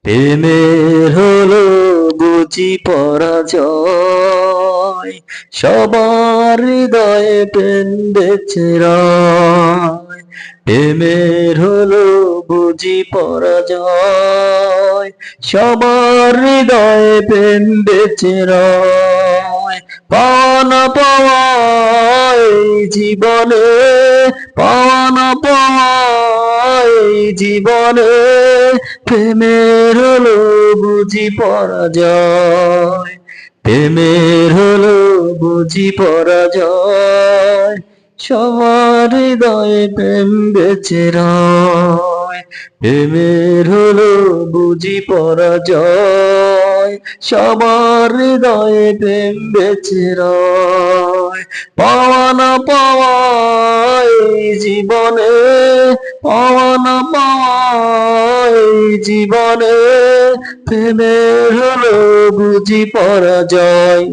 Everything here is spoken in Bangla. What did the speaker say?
প্রেমের হলো বুঝি পরাজয়, সবার হৃদয়ে প্রেম বেচে রয়। প্রেমের হলো বুঝি পরাজয়, সবার হৃদয়ে প্রেম বেচে রয়। পাওয়া না পাওয়া এই জীবনে, পাওয়া না পাওয়া এই জীবনে, প্রেমের হলো বুঝি পরাজয়। প্রেমের হলো বুঝি পরাজয়, সবার হৃদয়ে প্রেম বেচে রয়। প্রেমের হলো বুঝি পরাজয়, সবার হৃদয়ে প্রেম বেচে রয়। পাওয়া না পাওয়া এই জীবনে, পাওয়া না পাওয়া এই জীবনে, প্রেমের হলো বুঝি পরাজয়।